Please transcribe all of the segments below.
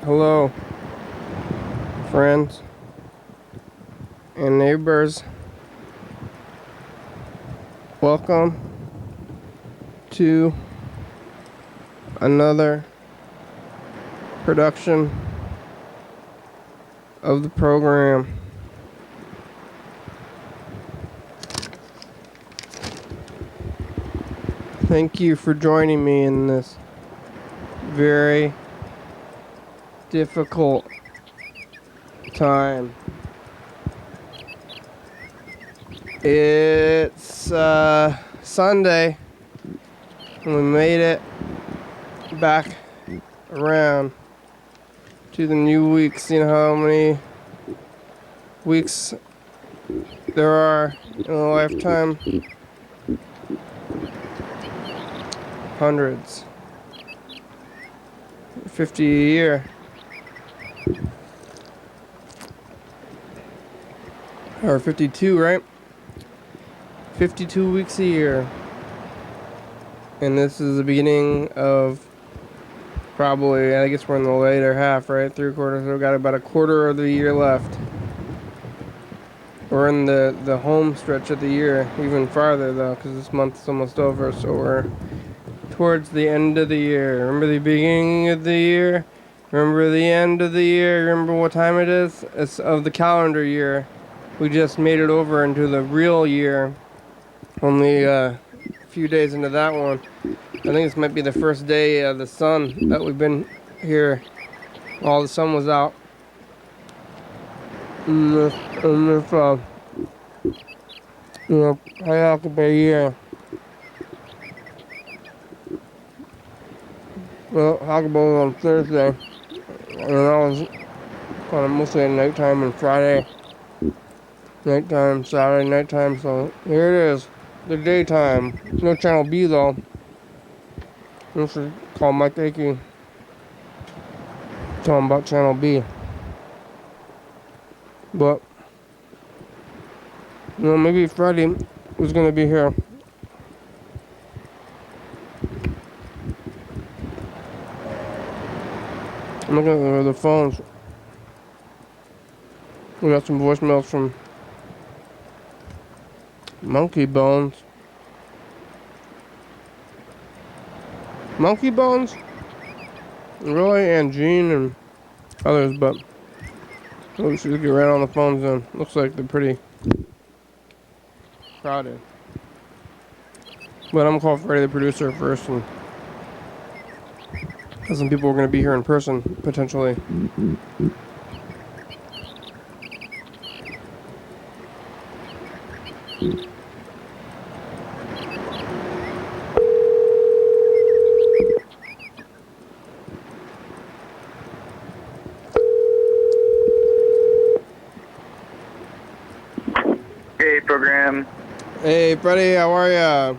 Hello, friends and neighbors. Welcome to another production of the program. Thank you for joining me in this very difficult time. It's Sunday, and we made it back around to the new weeks. You know how many weeks there are in a lifetime? Hundreds. 50 a year. Or 52, right? 52 weeks a year. And this is the beginning of probably, I guess we're in the later half, right? 3/4. So we've got about a quarter of the year left. We're in the home stretch of the year, even farther though, because this month's almost over. So we're towards the end of the year. Remember the beginning of the year? Remember the end of the year? Remember what time it is? It's of the calendar year. We just made it over into the real year. Only a few days into that one. I think this might be the first day of the sun that we've been here while the sun was out. In this Hayaka year. Well, Hakaba was on Thursday, and that was kind of mostly at nighttime and Friday nighttime, Saturday nighttime. So here it is, the daytime. No channel B though. This is called Mike Akey. Tell him about channel B. But maybe Friday was gonna be here. I'm looking at the phones. We got some voicemails from Monkey Bones. Monkey Bones? Really? And Gene and others, but we should get right on the phones then. Looks like they're pretty crowded. But I'm gonna call Freddie the producer first, and some people are gonna be here in person, potentially. Hey, program. Hey, Freddie, how are ya?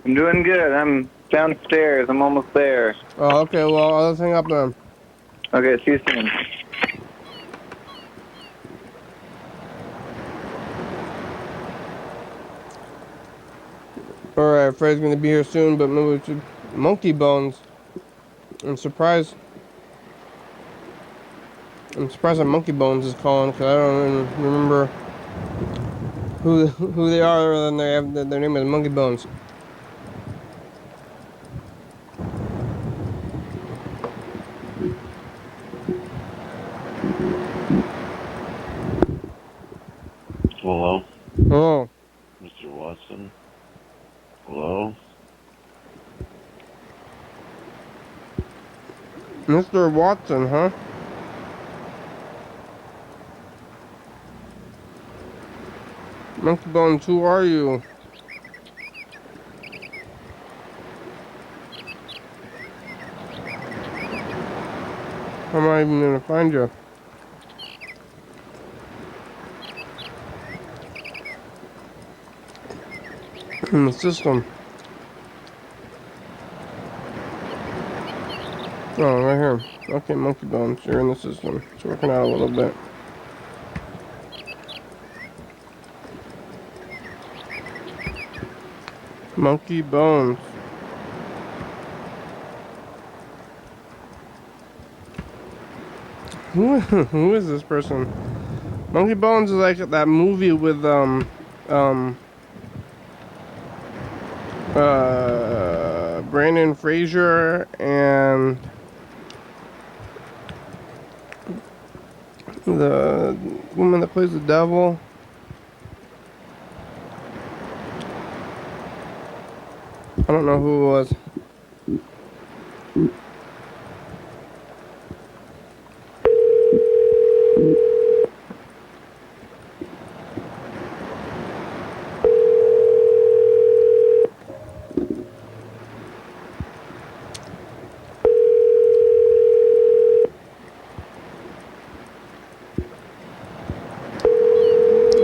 I'm doing good. I'm downstairs. I'm almost there. Oh, okay, well, let's hang up then. Okay, see you soon. Alright, Freddie's gonna be here soon, but maybe we should... Monkey Bones. I'm surprised that Monkey Bones is calling, because I don't even remember who they are, other than they have their name is Monkey Bones. Hello, Oh, Mr. Watson. Hello? Mr. Watson, huh? Monkey Bones, who are you? How am I even gonna find you? In the system. Oh, right here. Okay, Monkey Bones, you're in the system. It's working out a little bit. Monkey Bones. Who is this person? Monkey Bones is like that movie with Brandon Fraser and the woman that plays the devil. I don't know who it was.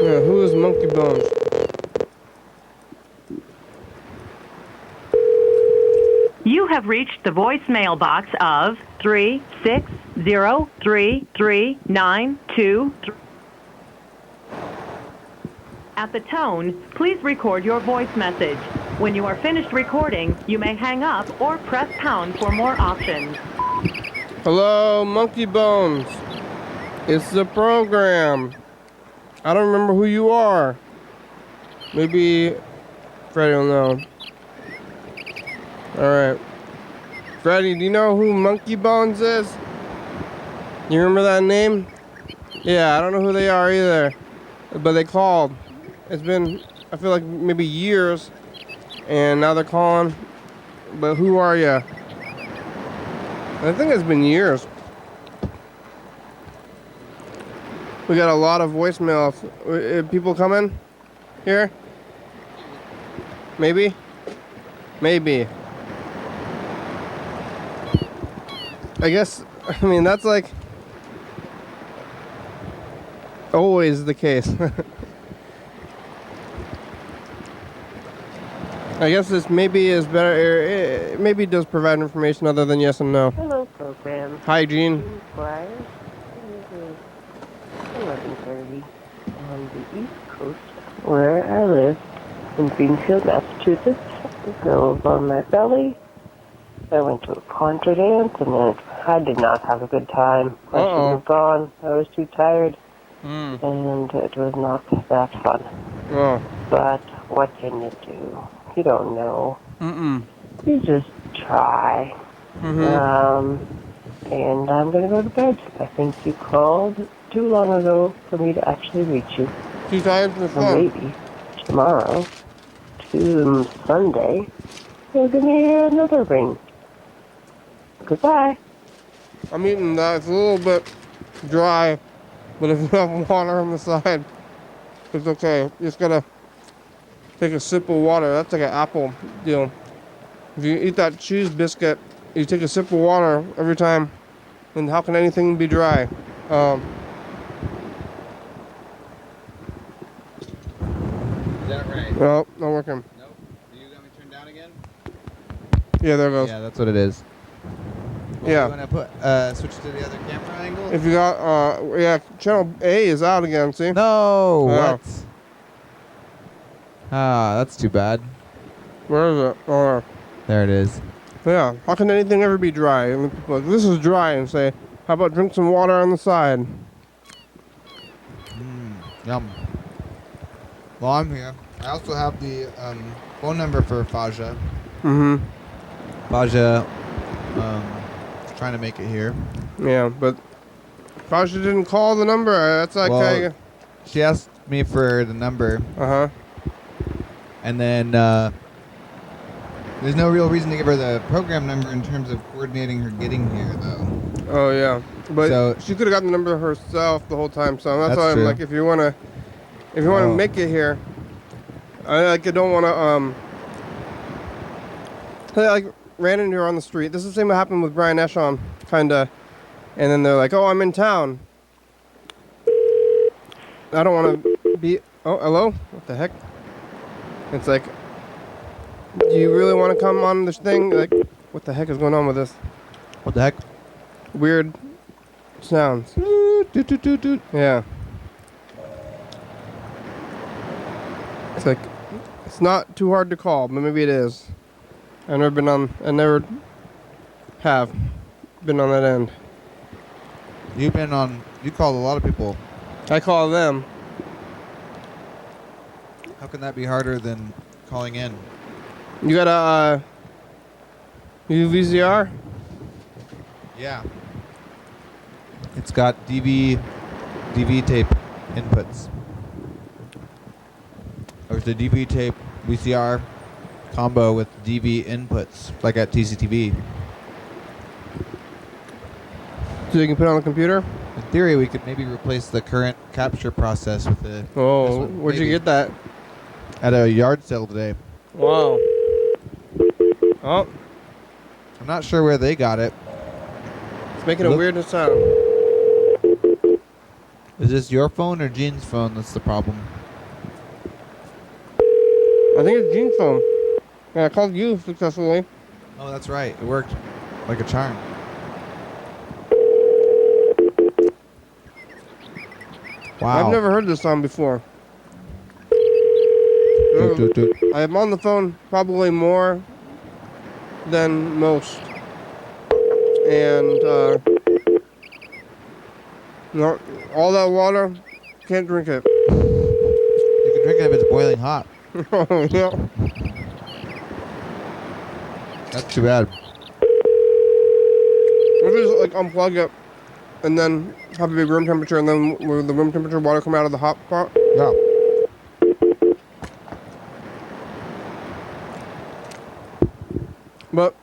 Yeah, who is Monkey Bones? You have reached the voicemail box of 3603392. At the tone, please record your voice message. When you are finished recording, you may hang up or press pound for more options. Hello, Monkey Bones. It's the program. I don't remember who you are. Maybe Freddie will know. Alright. Freddie, do you know who Monkey Bones is? You remember that name? Yeah, I don't know who they are either. But they called. It's been, I feel like maybe years. And now they're calling. But who are you? I think it's been years. We got a lot of voicemails. People coming here? Maybe? Maybe. I guess, I mean, that's like always the case. I guess this maybe is better, it maybe does provide information other than yes and no. Hello, program. Hi, Gene. Inquire. It is 11:30 on the East Coast, where I live in Greenfield, Massachusetts. I was on my belly. I went to a contra dance, and I did not have a good time. I should have gone. I was too tired, and it was not that fun. Oh. But what can you do? You don't know. Mm-mm. You just try. Mm-hmm. And I'm going to go to bed. I think you called too long ago for me to actually reach you. Too tired for Or fun. maybe tomorrow, to Sunday, you'll give me another ring. Goodbye. I'm eating that. It's a little bit dry, but if you have water on the side, it's okay. You just gotta take a sip of water. That's like an Apple deal. If you eat that cheese biscuit, you take a sip of water every time, then how can anything be dry? Is that right? No, not working. Nope. Do you got me turned down again? Yeah, there it goes. Yeah, that's what it is. Well, Yeah. You want to put switch to the other camera angle? If you got, yeah, channel A is out again, see? No. Yeah. What? Ah, that's too bad. Where is it? Oh, There it is. yeah. How can anything ever be dry? And people are like, this is dry, and say, how about drink some water on the side? Yum. Well, I'm here. I also have the phone number for Faja. Mm-hmm. Faja, trying to make it here. Yeah, but Fasha didn't call the number. That's like, Well, she asked me for the number, uh-huh. and then there's no real reason to give her the program number in terms of coordinating her getting here, though. Oh, yeah. But So- she could have gotten the number herself the whole time, so that's That's why I'm true. like, if you want to make it here, I don't want to, I ran into her on the street. This is the same that happened with Brian Eshon, kind of. And then they're like, oh, I'm in town. I don't want to be, oh, hello? What the heck? It's like, do you really want to come on this thing? Like, what the heck is going on with this? What the heck? Weird sounds. Yeah. It's like, it's not too hard to call, but maybe it is. I never have been on that end. You called a lot of people. I call them. How can that be harder than calling in? You got a VCR? Yeah. It's got DV tape inputs. Or it's a DV tape VCR combo with DV inputs, like at TCTV. So you can put it on the computer? In theory, we could maybe replace the current capture process with the. Oh, one, where'd you maybe. get that? At a yard sale today. Wow. Oh, I'm not sure where they got it. it's making a weird sound. Is this your phone or Jean's phone that's the problem? I think it's Gene's phone. Yeah, I called you successfully. Oh, that's right. It worked like a charm. Wow. I've never heard this song before. Doot, doot, doot. I'm on the phone probably more than most. And, no, all that water, can't drink it. You can drink it if it's boiling hot. Yeah. That's too bad. We'll just like unplug it and then have it be room temperature, and then will the room temperature water come out of the hot pot? Yeah. But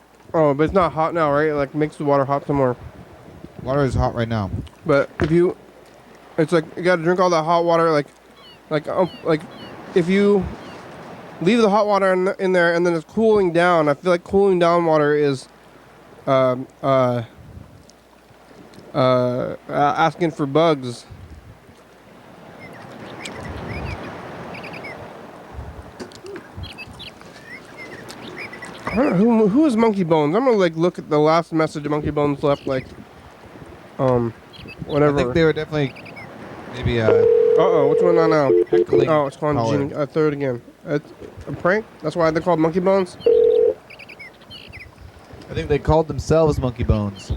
it's not hot now, right? It like makes the water hot some more. Water is hot right now. But it's like you gotta drink all that hot water, like if you leave the hot water in there and then it's cooling down. I feel like cooling down water is asking for bugs. I don't know, who is Monkey Bones? I'm gonna like look at the last message Monkey Bones left, like whatever. I think they were definitely maybe Uh-oh, what's going on now? heckling Oh, it's calling caller. Gene. Third again. It's a prank? That's why they're called Monkey Bones? I think they called themselves Monkey Bones.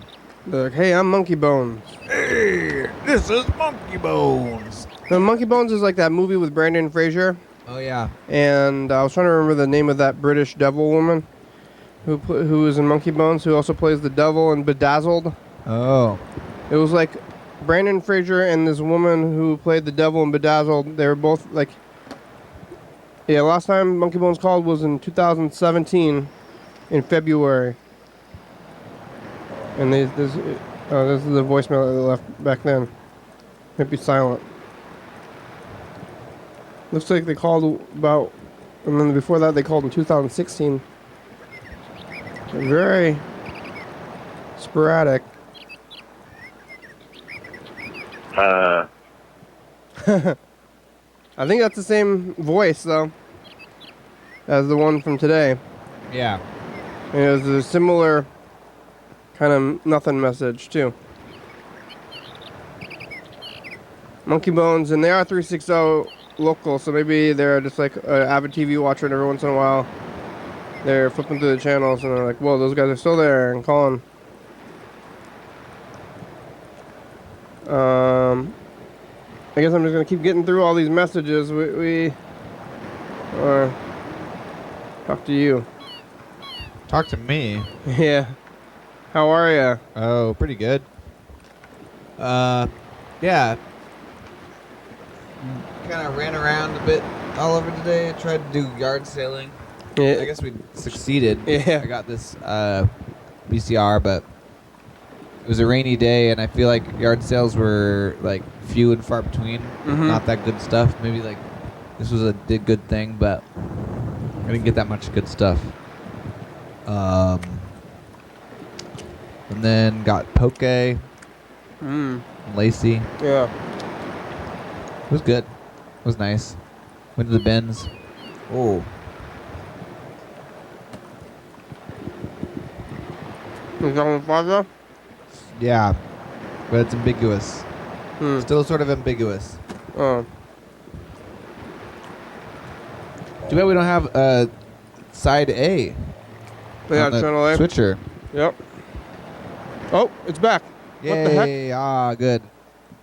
They're like, hey, I'm Monkey Bones. Hey, this is Monkey Bones. The Monkey Bones is like that movie with Brandon Fraser. Oh yeah. And I was trying to remember the name of that British devil woman who is in Monkey Bones, who also plays the devil in Bedazzled. Oh. It was like Brandon Fraser and this woman who played the devil in Bedazzled. They were both like... Yeah, last time Monkey Bones called was in 2017 in February. And this is the voicemail that they left back then. Might be silent. Looks like they called about... And then before that they called in 2016. Very sporadic. I think that's the same voice, though, as the one from today. Yeah. And it was a similar kind of nothing message, too. Monkey Bones, and they are 360 local, so maybe they're just like an avid TV watcher, and every once in a while they're flipping through the channels, and they're like, whoa, those guys are still there, and calling. I guess I'm just gonna keep getting through all these messages. Or talk to you. Talk to me. Yeah. How are ya? Oh, pretty good. Yeah. Kind of ran around a bit all over today. I tried to do yard sailing. Yeah. I guess we succeeded. Yeah. I got this VCR, but it was a rainy day, and I feel like yard sales were like few and far between. Mhm. Not that good stuff. Maybe like this was a good thing, but I didn't get that much good stuff. And then got poke, and Lacey. Yeah. It was good. It was nice. Went to the bins. Oh. Is that on Plaza? Yeah. But it's ambiguous. Hmm. Still sort of ambiguous. Oh. Too bad we don't have side A. Yeah, on the Channel A. switcher. Yep. Oh, it's back. What the heck? Yay! Ah, good.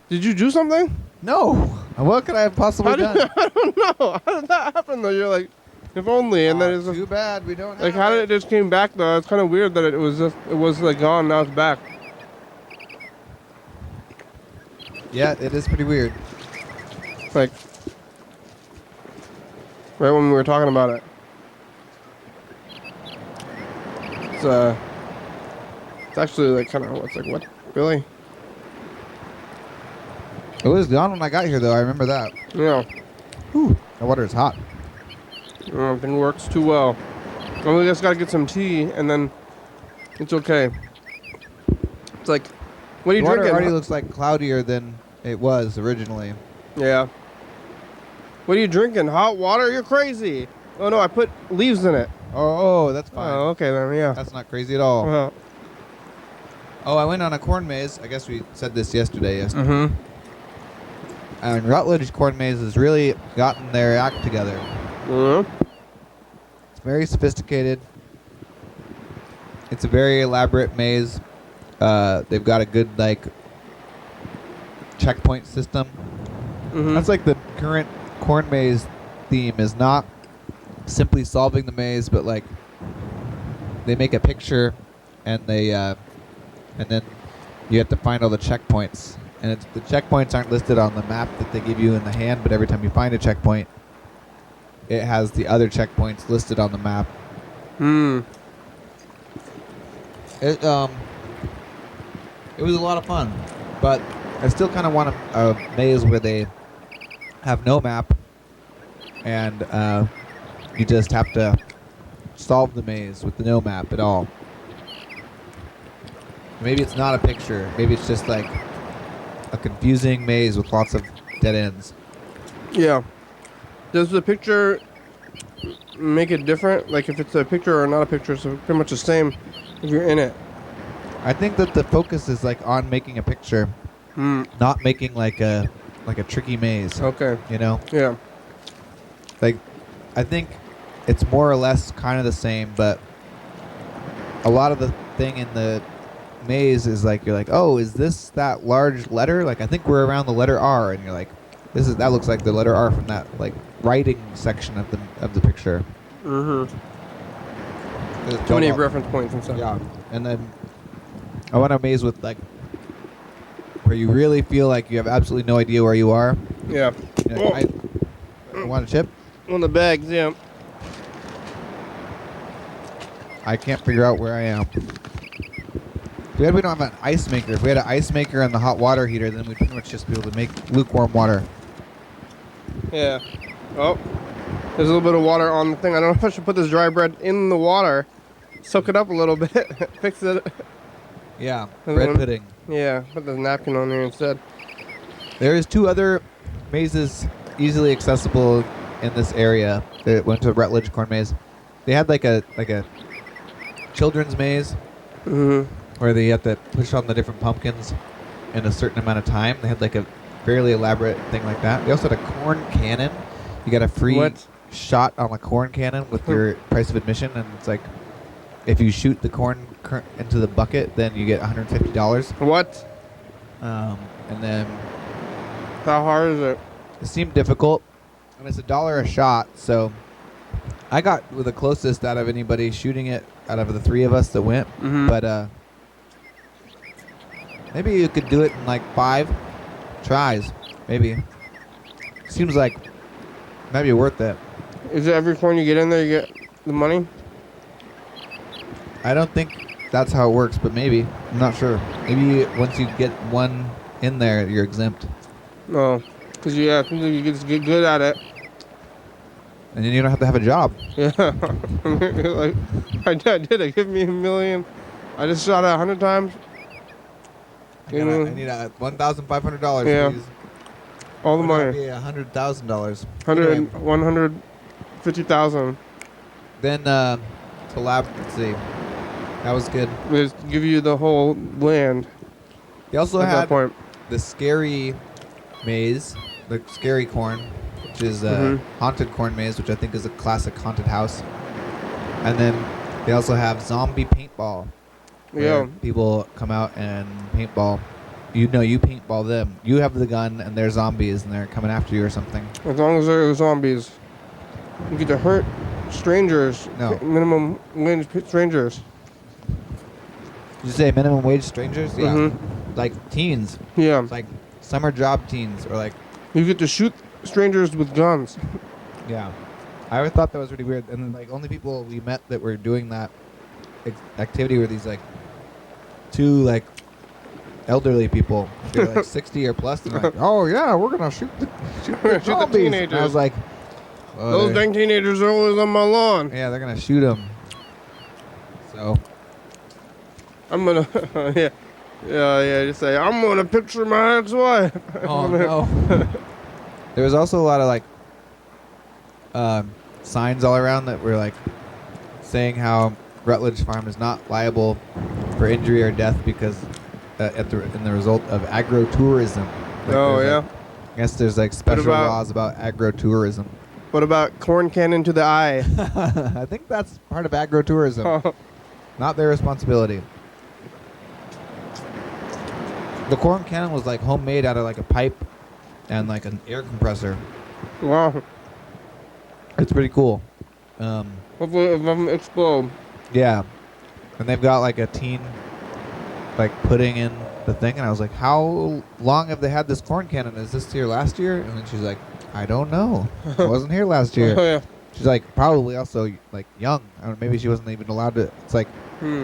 Did you do something? No. What could I have possibly How done? did, I don't know. How did that happen though? You're like, if only, and then it's Too bad we don't. like, have how did it just came back though? It's kind of weird that it was like gone. Now it's back. Yeah, it is pretty weird. Like, right when we were talking about it. It's actually like kind of, it's like, what? Really? It was gone when I got here, though. I remember that. Yeah. Whew, the water is hot. Everything works too well. And we just gotta get some tea, and then it's okay. It's like, what are you The water drinking? already looks like cloudier than it was originally. Yeah. What are you drinking? Hot water? You're crazy. Oh no, I put leaves in it. Oh, that's fine. Oh, okay then, yeah. That's not crazy at all. Well, Oh, I went on a corn maze. I guess we said this yesterday. mm-hmm. And Rutledge Corn Maze has really gotten their act together. Mm-hmm. It's very sophisticated. It's a very elaborate maze. They've got a good, like, checkpoint system. Mm-hmm. That's like the current corn maze theme is not simply solving the maze, but like they make a picture and they and then you have to find all the checkpoints. And the checkpoints aren't listed on the map that they give you in the hand, but every time you find a checkpoint, it has the other checkpoints listed on the map. It was a lot of fun, but I still kind of want a maze where they have no map and you just have to solve the maze with the no map at all. Maybe it's not a picture. Maybe it's just like a confusing maze with lots of dead ends. Yeah. Does the picture make it different? Like if it's a picture or not a picture, so pretty much the same if you're in it. I think that the focus is like on making a picture, not making like a tricky maze. Okay. You know? Yeah. Like, I think it's more or less kind of the same, but a lot of the thing in the maze is like, you're like, oh, is this that large letter? Like, I think we're around the letter R, and you're like, that looks like the letter R from that like writing section of the picture. Mm-hmm. Too many reference points and stuff. Yeah, and then I want a maze with like where you really feel like you have absolutely no idea where you are. Yeah. You know, I want a chip. On the bags, yeah. I can't figure out where I am. We don't have an ice maker. If we had an ice maker and the hot water heater, then we'd pretty much just be able to make lukewarm water. Yeah. Oh. There's a little bit of water on the thing. I don't know if I should put this dry bread in the water. Soak it up a little bit. Fix it. Yeah, And bread then- pudding. Yeah. Put the napkin on there instead. There is 2 other mazes easily accessible in this area. They went to Rutledge Corn Maze. They had like a children's maze Mm-hmm. where they have to push on the different pumpkins in a certain amount of time. They had like a fairly elaborate thing like that. They also had a corn cannon. You got a free What? shot on a corn cannon with your price of admission, and it's like if you shoot the corn into the bucket, then you get $150. What? And then How hard is it? it seemed difficult, and it's $1 a shot. So I got the closest out of anybody shooting it out of the 3 of us that went. Mm-hmm. But maybe you could do it in like 5 tries. Maybe. Seems like maybe worth it. Is it every coin you get in there, you get the money? I don't think that's how it works, but maybe. I'm not sure. Maybe once you get one in there, you're exempt. No. Because you just get good at it. And then you don't have to have a job. Yeah. Like, my dad did it. Give me $1 million. I just shot it 100 times. I need $1,500, Yeah. please. All the Would that money. be $100,000. 150,000. Then to lab, let's see. That was good. Just give you the whole land They also at that had point. the scary maze, the scary corn, which is haunted corn maze, which I think is a classic haunted house. And then they also have zombie paintball, where Yeah. people come out and paintball. You paintball them. You have the gun, and they're zombies, and they're coming after you or something. As long as they're zombies. You get to hurt strangers. No. Minimum wage strangers. Did you say minimum wage strangers? Yeah. Mhm. Like teens. Yeah. It's like summer job teens, or like, You get to shoot strangers with guns. yeah. I always thought that was really weird. And then, like, only people we met that were doing that activity were these, like, two, like, elderly people. They're like 60 or plus. And like, oh yeah, we're gonna shoot the Shoot the zombies. teenagers. And I was like, oh, Those they're- dang teenagers are always on my lawn. yeah, they're gonna shoot them. So I'm gonna, yeah, just say, I'm gonna picture my ex-wife. oh no. There was also a lot of like signs all around that were like saying how Rutledge Farm is not liable for injury or death because in the result of agro-tourism. Like, Oh, there's, yeah? like, I guess there's like special about- laws about agro-tourism. What about corn cannon to the eye? I think that's part of agro-tourism. Not their responsibility. The corn cannon was like homemade out of like a pipe and like an air compressor. Wow. It's pretty cool. Hopefully it doesn't explode. Yeah. And they've got like a teen like putting in the thing, and I was like, how long have they had this corn cannon? Is this here last year? And then she's like, I don't know. I wasn't here last year. Oh, yeah. She's like, probably also like young. I don't know, maybe she wasn't even allowed to. It's like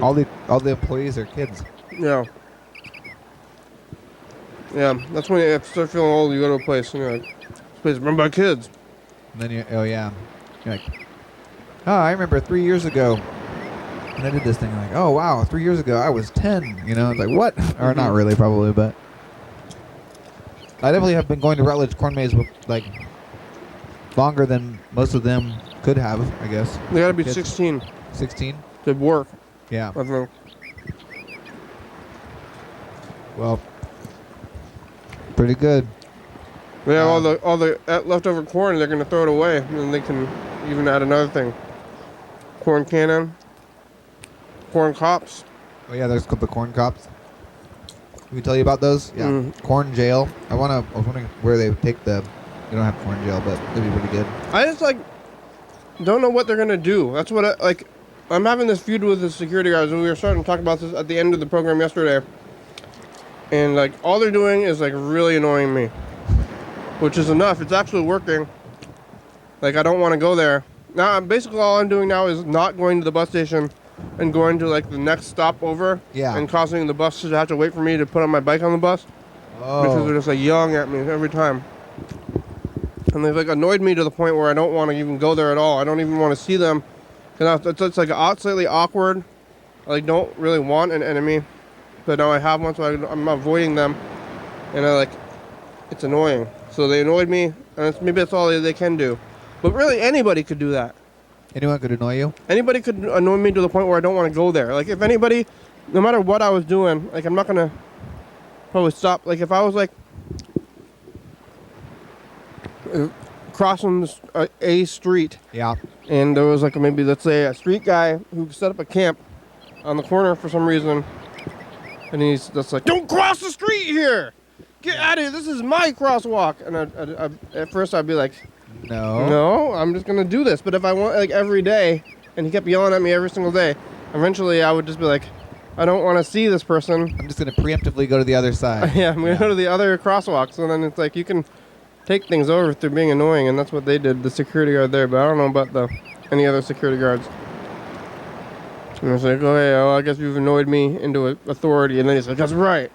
all the employees are kids. Yeah. Yeah, that's when you start feeling old. You go to a place and you're like, this place is run by kids. And then oh yeah, you're like, oh, I remember 3 years ago when I did this thing. Like, oh wow, 3 years ago I was 10. You know, it's like what? Or not really, probably, but I definitely have been going to Rutledge Corn Maze with like longer than most of them could have, I guess. They gotta be Kids. 16 16. to work. Yeah. I think. Well, pretty good. They have all the leftover corn. They're gonna throw it away, and then they can even add another thing. Corn cannon. Corn cops. Oh yeah, there's the corn cops. Can we tell you about those? Yeah. Mm. Corn jail. I was wondering where they would take the. You don't have corn jail, but it'd be pretty good. I just like don't know what they're gonna do. That's what I'm having this feud with the security guards, and we were starting to talk about this at the end of the program yesterday. And like all they're doing is like really annoying me, which is enough. It's actually working. Like I don't want to go there. Now basically all I'm doing now is not going to the bus station and going to like the next stop over. Yeah. And causing the bus to have to wait for me to put on my bike on the bus because they're just like yelling at me every time. And they've like annoyed me to the point where I don't want to even go there at all. I don't even want to see them. Cause it's like slightly awkward. I like don't really want an enemy, but now I have one, so I'm avoiding them. And it's annoying. So they annoyed me, and maybe that's all they can do. But really, anybody could do that. Anyone could annoy you? Anybody could annoy me to the point where I don't want to go there. Like if anybody, no matter what I was doing, like I'm not gonna probably stop. Like if I was like crossing a street, Yeah. and there was like maybe let's say a street guy who set up a camp on the corner for some reason, and he's just like, "Don't cross the street here! Get out of here! This is my crosswalk!" And at first I'd be like, No, I'm just gonna do this. But if I want like every day, and he kept yelling at me every single day, eventually I would just be like, I don't want to see this person. I'm just gonna preemptively go to the other side. Yeah, I'm gonna go to the other crosswalk. So then it's like you can take things over through being annoying, and that's what they did. The security guard there, but I don't know about any other security guards. And it's like, oh yeah, well, I guess you've annoyed me into authority, and then he's like, that's right.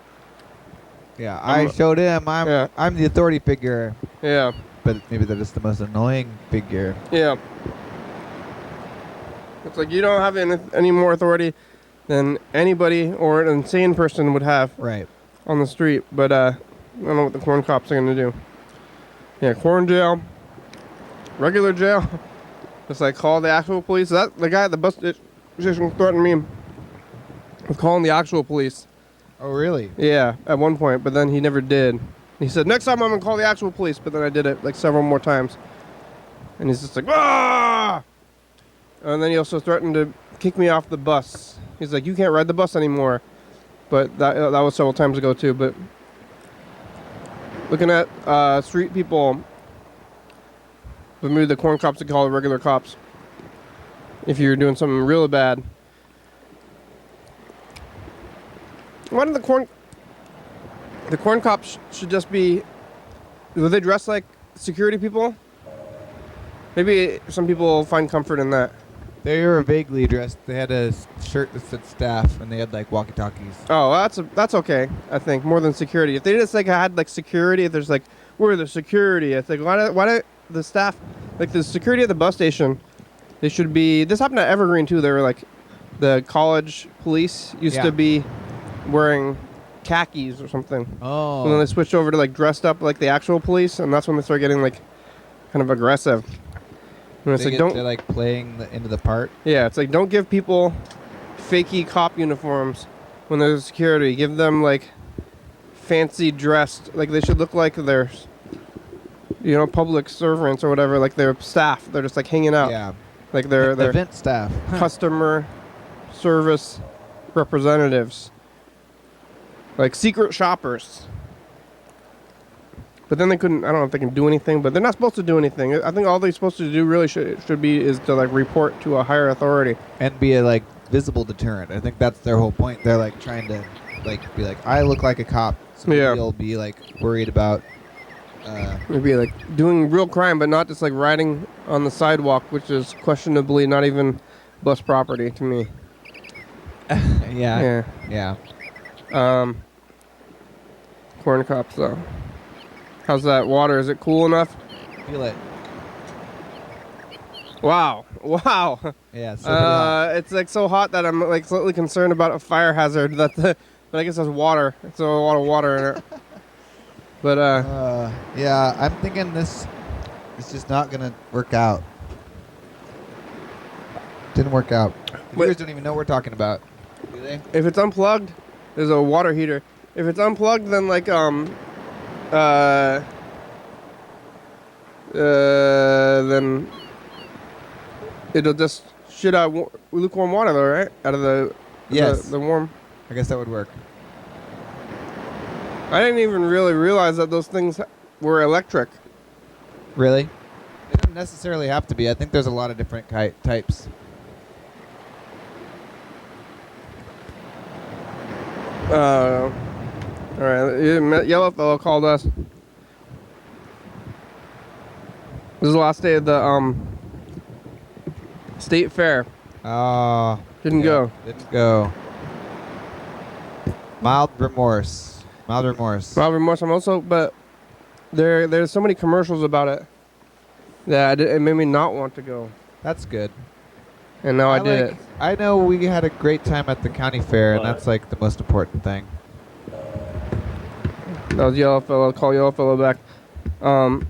Yeah, I showed him. Yeah. I'm the authority figure. Yeah, But maybe they're just the most annoying figure. yeah. It's like you don't have any more authority than anybody or an insane person would have Right. on the street. But I don't know what the corn cops are gonna do. Yeah, corn jail, regular jail. Just like call the actual police. The guy at the bus station threatened me with calling the actual police. Oh, really? Yeah, at one point, but then he never did. He said, next time I'm gonna call the actual police, but then I did it like several more times. And he's just like, ah! And then he also threatened to kick me off the bus. He's like, you can't ride the bus anymore. But that was several times ago too. But looking at street people, but maybe the corn cops would call it regular cops. If you're doing something really bad. Why do the corn cops should just be? Do they dress like security people? Maybe some people find comfort in that. They were vaguely dressed. They had a shirt that said staff, and they had like walkie-talkies. Oh, that's okay. I think more than security. If they just like had like security, if there's like we're the security, it's like why do the staff like the security at the bus station? They should be. This happened at Evergreen too. They were like the college police used to be wearing khakis or something. Oh. And then they switched over to like dressed up like the actual police, and that's when they started getting like kind of aggressive. And it's like they're like playing into the part. Yeah, it's like don't give people fakey cop uniforms when there's security. Give them like fancy dressed, like they should look like they're, public servants or whatever, like they're staff. They're just like hanging out. Yeah. Like they're event staff. customer service representatives. Like secret shoppers. But then they couldn't, I don't know if they can do anything, but they're not supposed to do anything. I think all they're supposed to do really should be is to like report to a higher authority. And be a like visible deterrent. I think that's their whole point. They're like trying to like be like, I look like a cop. So you'll be like worried about maybe like doing real crime, but not just like riding on the sidewalk, which is questionably not even bus property to me. Yeah. Corn cops though. How's that water? Is it cool enough? Feel it. Wow. Yeah. So it's like so hot that I'm like slightly concerned about a fire hazard. But I guess there's water. It's a lot of water in it. But yeah, I'm thinking this is just not gonna work out. Didn't work out. You guys don't even know what we're talking about, do they? If it's unplugged, there's a water heater. If it's unplugged, then like then it'll just shit out lukewarm water, though, right? Out of the warm. I guess that would work. I didn't even really realize that those things were electric. Really? They don't necessarily have to be. I think there's a lot of different types. All right, Yellow Fellow called us. This is the last day of the state fair. Didn't go. Didn't go. Mild remorse. Mild remorse. I'm also, but there's so many commercials about it that it made me not want to go. That's good. And now I did it. I know we had a great time at the county fair, and that's like the most important thing. That was Yellow Fellow. Call Yellow Fellow back. Yeah,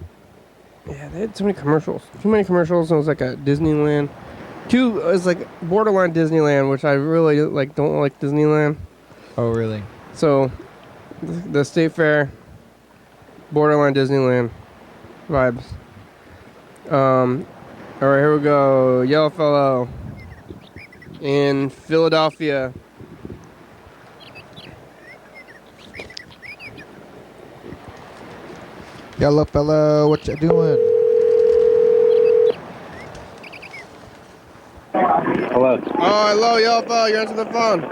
they had so many commercials. Too many commercials. It was like a Disneyland. It was like borderline Disneyland, which I really like. Don't like Disneyland. Oh, really? So, the state fair, borderline Disneyland vibes. All right, here we go. Yellow Fellow in Philadelphia. Yellow Fellow, what you doing? Hello. Oh, hello, Yellow Fellow. You're answering the phone.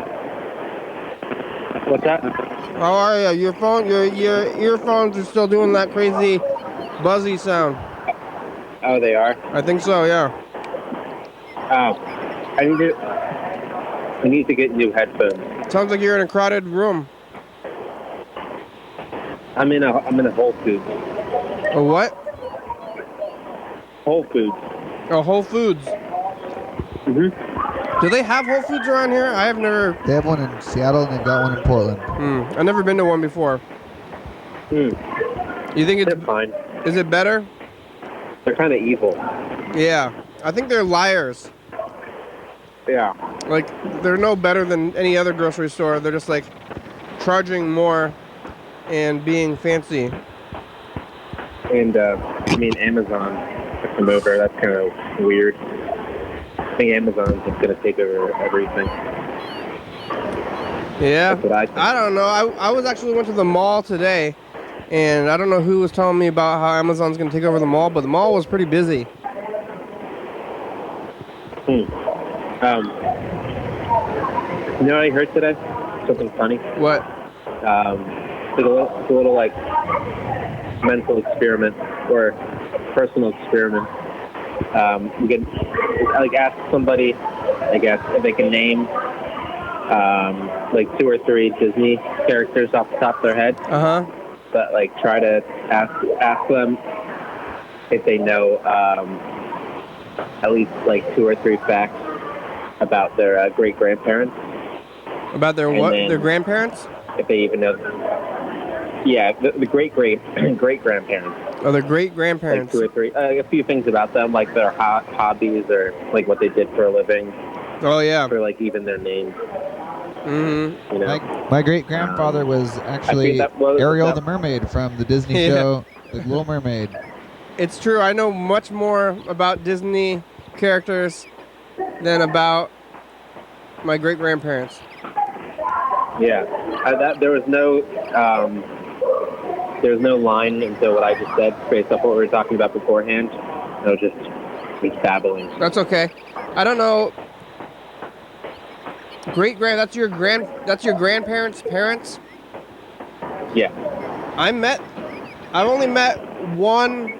What's that? How are you? Your earphones are still doing that crazy buzzy sound. Oh, they are? I think so, yeah. Oh. I need to get new headphones. Sounds like you're in a crowded room. I'm in a Whole Foods. A what? Whole Foods. Oh, Whole Foods. Mm-hmm. Do they have Whole Foods around here? I have never. They have one in Seattle and they've got one in Portland. I've never been to one before. You think They're fine. Is it better? They're kind of evil. Yeah. I think they're liars. Yeah. Like, they're no better than any other grocery store. They're just like charging more and being fancy. And, Amazon took them over. That's kind of weird. think Amazon's just gonna take over everything. Yeah. That's what I think. I don't know. I was actually went to the mall today, and I don't know who was telling me about how Amazon's going to take over the mall, but the mall was pretty busy. You know what I heard today? Something funny. What? It's a little like mental experiment or personal experiment. We can like ask somebody, I guess, if they can name like 2 or 3 Disney characters off the top of their head. But like try to ask them if they know at least like 2 or 3 facts about their great grandparents. About their what? Their grandparents? If they even know. Yeah, the great grandparents. Oh, their great grandparents. Like 2 or 3. A few things about them, like their hobbies or like what they did for a living. Oh yeah. Or like even their names. Mm-hmm. You know? My great grandfather was actually Ariel the Mermaid from the Disney show The Little Mermaid. It's true. I know much more about Disney characters than about my great grandparents. Yeah, there was no line into what I just said based off what we were talking about beforehand. I was just babbling. That's okay. I don't know. That's your grandparents' parents? Yeah. I've only met one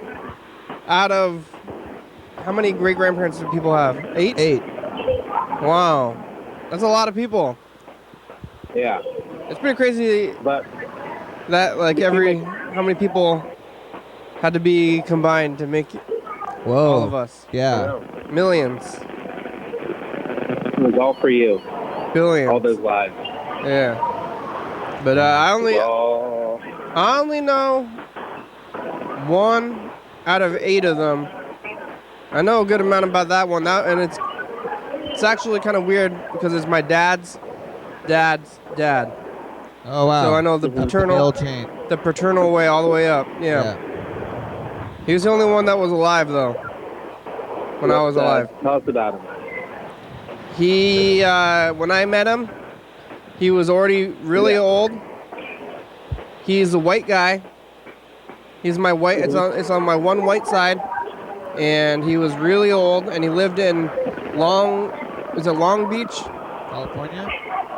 out of, how many great grandparents do people have? 8? 8. Wow. That's a lot of people. Yeah. It's pretty crazy but that like how many people had to be combined to make all of us. Yeah. Millions. It was all for you. Billions. All those lives. Yeah. But I only know 1 out of 8 of them. I know a good amount about that one. And it's actually kind of weird because it's my dad's dad. Oh wow. So I know the paternal way all the way up. Yeah. He was the only one that was alive though. When I was alive. Tell us about him. He when I met him, he was already really old. He's a white guy. He's my white. It's on my one white side, and he was really old. And he lived in Long Beach, California?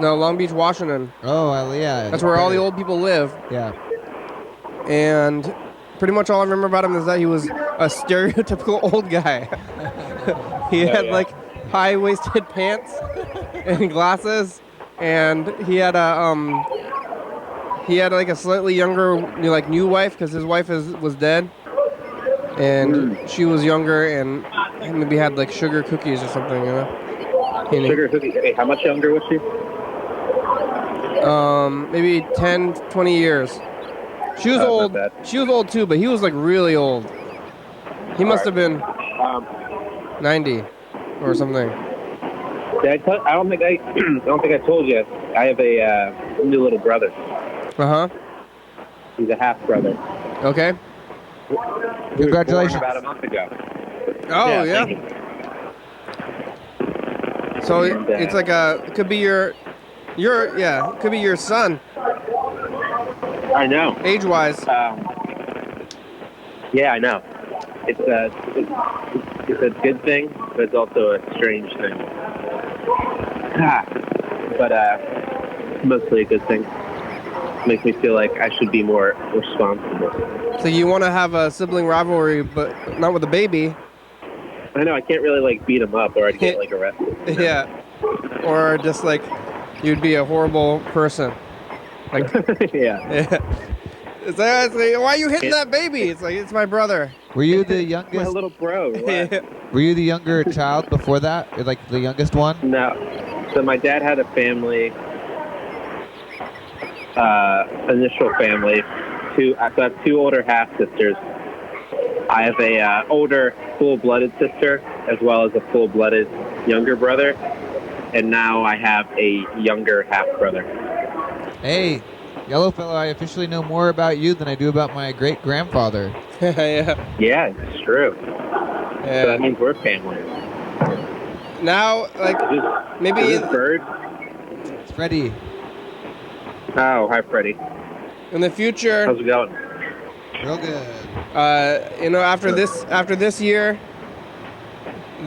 No, Long Beach, Washington. Oh, yeah. That's where all the old people live. Yeah. And pretty much all I remember about him is that he was a stereotypical old guy. He had like high-waisted pants and glasses, and he had like a slightly younger like new wife because his wife was dead, and she was younger and maybe had like sugar cookies or something, you know. Sugar cookies. Hey, how much younger was she? Maybe 10, 20 years. She was old. She was old too, but he was like really old. He must have been 90 or something. I don't think I told you. I have a new little brother. He's a half brother. Okay. Congratulations. About a month ago. Oh yeah. So it's like it could be your it could be your son. I know. Age-wise. Yeah, I know. It's a good thing, but it's also a strange thing. But mostly a good thing. Makes me feel like I should be more responsible. So you want to have a sibling rivalry, but not with a baby. I know, I can't really like beat him up or I'd get like arrested. Yeah. Or just like you'd be a horrible person. Like yeah. It's like, why are you hitting that baby? It's like, it's my brother. Were you the youngest? My little bro. Were you the younger child before that? Or like the youngest one? No. So my dad had a family, initial family. I have 2 older half sisters. I have a older full-blooded sister as well as a full-blooded younger brother, and now I have a younger half brother. Hey, Yellowfellow, I officially know more about you than I do about my great grandfather. Yeah. Yeah, it's true. So that means we're family. now, like, maybe Is this Bird? It's Freddie. Oh, hi, Freddie. in the future, How's it going? Real good. you know, after this year,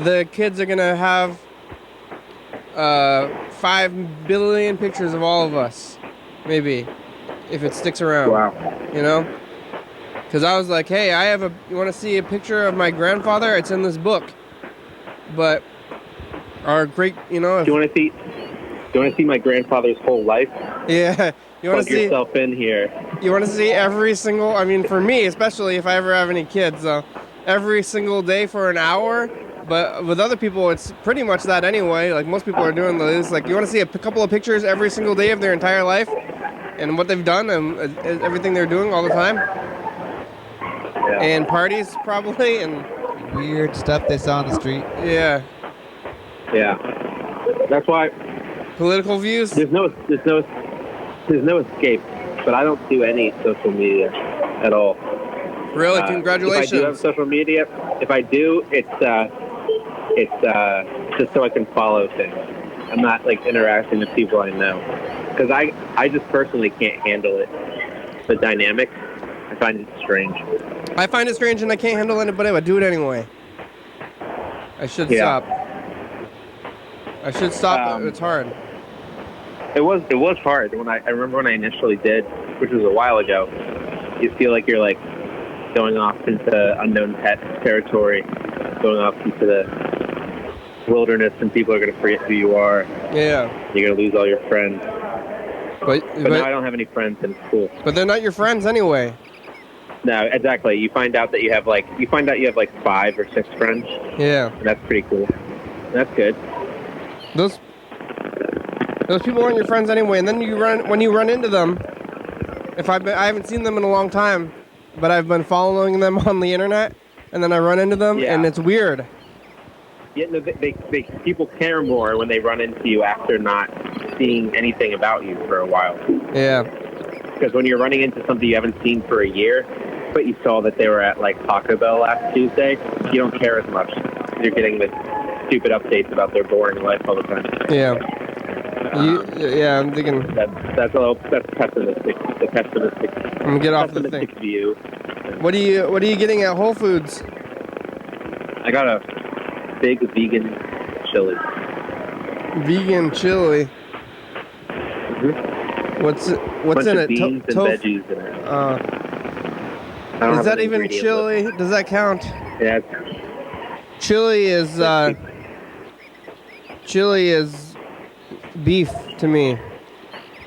the kids are gonna have 5 billion pictures of all of us, maybe, if it sticks around. Wow. You know, because I was like, hey, you want to see a picture of my grandfather? It's in this book. But our great, you know, Do you want to see my grandfather's whole life? yeah, you want to Plug see yourself in here. You want to see every single, I mean, for me, especially if I ever have any kids, every single day for an hour. But with other people, it's pretty much that anyway. Like, most people are doing this. Like, you want to see a couple of pictures every single day of their entire life and what they've done and everything they're doing all the time. Yeah. And parties, probably, and Weird stuff they saw on the street. yeah. Yeah. That's why Political views? there's no escape. But I don't do any social media at all. Really? Congratulations. If I do have social media, if I do, it's just so I can follow things. I'm not like interacting with people I know, because I just personally can't handle it. The dynamic, I find it strange. I find it strange and I can't handle it, but I would do it anyway. I should stop. I should stop. It's hard. It was hard when I remember when I initially did, which was a while ago. You feel like you're like going off into unknown pet territory, going off into the wilderness, and people are going to forget who you are. Yeah. You're going to lose all your friends. But now I don't have any friends, and it's cool. But they're not your friends anyway. No, exactly. You find out you have like 5 or 6 friends. Yeah. And that's pretty cool. That's good. Those people aren't your friends anyway, and then when you run into them. I haven't seen them in a long time, but I've been following them on the internet, and then I run into them, and it's weird. Yeah, no, people care more when they run into you after not seeing anything about you for a while. Yeah. Because when you're running into something you haven't seen for a year, but you saw that they were at like Taco Bell last Tuesday, you don't care as much. You're getting the stupid updates about their boring life all the time. Yeah. Yeah, I'm thinking. That's pessimistic. The pessimistic. I'm gonna get off the thing. View. What are you getting at Whole Foods? I got a big vegan chili. Vegan chili. Mm-hmm. What's Bunch in of it? Beans and veggies in it. Is that even chili? Does that count? Yeah. Chili is beef to me.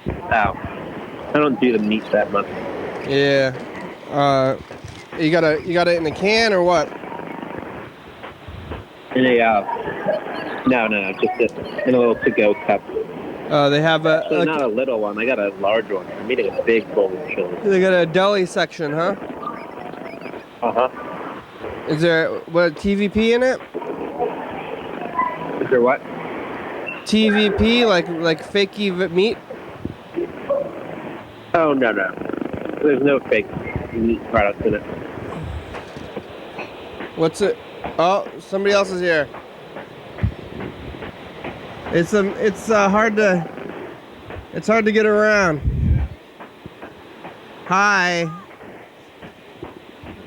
Ow. I don't do the meat that much. Yeah. You got it in a can or what? In a no, just in a little to-go cup. They have Actually, not a little one. I got a large one. I'm eating a big bowl of chili. They got a deli section, huh? Is there TVP in it? Is there what? TVP, like fakey meat? Oh no. There's no fake meat products in it. What's it? Oh, somebody else is here. It's hard to get around. Hi.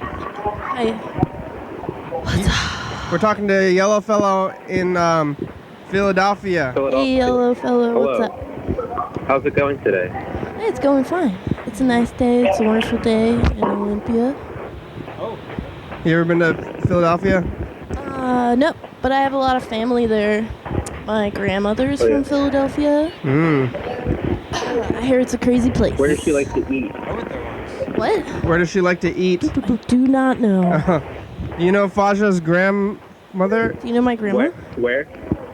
Hi. What's up? We're talking to a yellow fellow in Philadelphia. Hey, yellow fellow. Hello. What's up? How's it going today? Hey, it's going fine. It's a nice day. It's a wonderful day in Olympia. You ever been to Philadelphia? Nope. But I have a lot of family there. My grandmother's from Philadelphia. I hear it's a crazy place. Where does she like to eat? What? Where does she like to eat? I do not know. You know Faja's grandmother? Do you know my grandma? Where?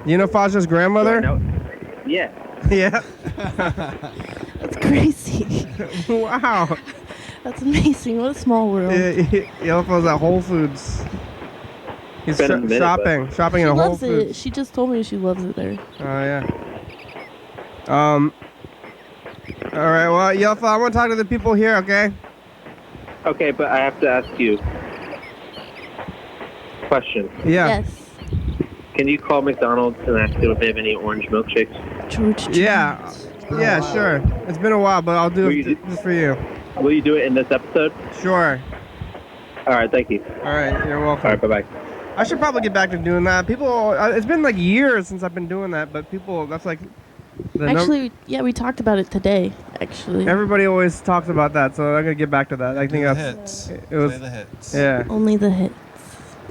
You know Faja's grandmother? No. Yeah. Yeah. That's crazy. Wow. That's amazing. What a small world. Yellow fellow's at Whole Foods. He's Been a minute, shopping She at Whole loves Foods. it. She just told me she loves it there. Oh yeah. All right. Well, Yellow fellow, I want to talk to the people here. Okay. Okay, but I have to ask you a question. Yeah. Yes. can you call McDonald's and ask them if they have any orange milkshakes? George Jones. Yeah, sure. It's been a while, but I'll do it just for you. Will you do it in this episode? Sure. All right, thank you. All right, you're welcome. All right, bye-bye. I should probably get back to doing that. People, it's been like years since I've been doing that, but people, that's like... Actually, yeah, we talked about it today, actually. Everybody always talks about that, so I'm going to get back to that. I think that's... Hits. It was, Play the hits. Yeah. Only the hits.